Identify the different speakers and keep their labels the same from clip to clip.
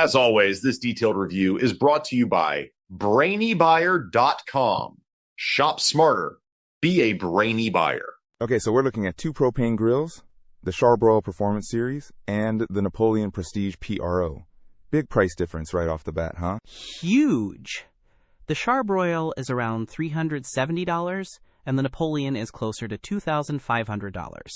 Speaker 1: As always, this detailed review is brought to you by BrainyBuyer.com. Shop smarter. Be a brainy buyer.
Speaker 2: Okay, so we're looking at two propane grills, the Char-Broil Performance Series, and the Napoleon Prestige PRO. Big price difference right off the bat, huh?
Speaker 3: Huge. The Char-Broil is around $370, and the Napoleon is closer to $2,500.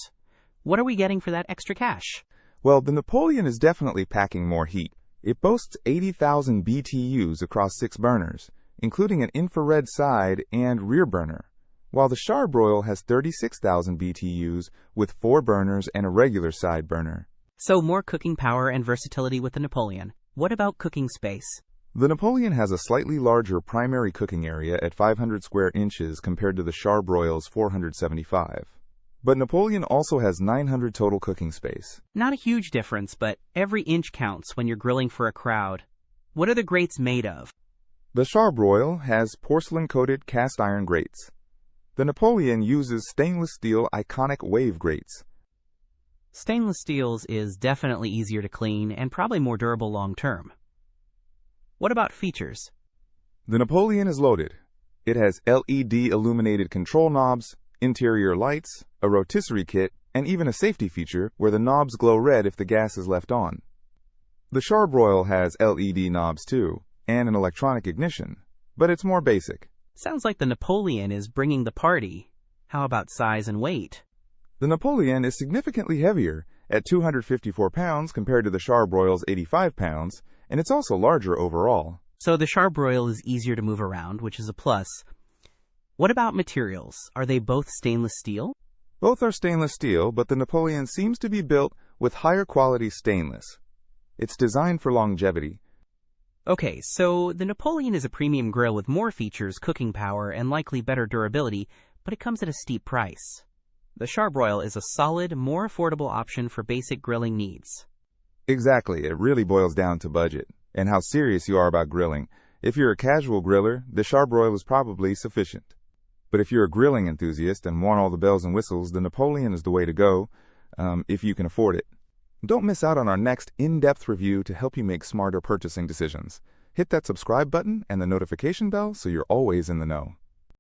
Speaker 3: What are we getting for that extra cash?
Speaker 2: Well, the Napoleon is definitely packing more heat. It boasts 80,000 BTUs across 6 burners, including an infrared side and rear burner, while the Char-Broil has 36,000 BTUs with 4 burners and a regular side burner.
Speaker 3: So more cooking power and versatility with the Napoleon. What about cooking space?
Speaker 2: The Napoleon has a slightly larger primary cooking area at 500 square inches compared to the Char-Broil's 475. But Napoleon also has 900 total cooking space.
Speaker 3: Not a huge difference, but every inch counts when you're grilling for a crowd. What are the grates made of?
Speaker 2: The Char-Broil has porcelain-coated cast iron grates. The Napoleon uses stainless steel iconic wave grates.
Speaker 3: Stainless steels is definitely easier to clean and probably more durable long-term. What about features?
Speaker 2: The Napoleon is loaded. It has LED illuminated control knobs, interior lights, a rotisserie kit, and even a safety feature where the knobs glow red if the gas is left on. The Char-Broil has LED knobs too, and an electronic ignition, but it's more basic.
Speaker 3: Sounds like the Napoleon is bringing the party. How about size and weight?
Speaker 2: The Napoleon is significantly heavier, at 254 pounds compared to the Char-Broil's 85 pounds, and it's also larger overall.
Speaker 3: So the Char-Broil is easier to move around, which is a plus. What about materials? Are they both stainless steel?
Speaker 2: Both are stainless steel, but the Napoleon seems to be built with higher quality stainless. It's designed for longevity.
Speaker 3: Okay, so the Napoleon is a premium grill with more features, cooking power, and likely better durability, but it comes at a steep price. The Char-Broil is a solid, more affordable option for basic grilling needs.
Speaker 2: Exactly, it really boils down to budget, and how serious you are about grilling. If you're a casual griller, the Char-Broil is probably sufficient. But if you're a grilling enthusiast and want all the bells and whistles, the Napoleon is the way to go, if you can afford it. Don't miss out on our next in-depth review to help you make smarter purchasing decisions. Hit that subscribe button and the notification bell so you're always in the know.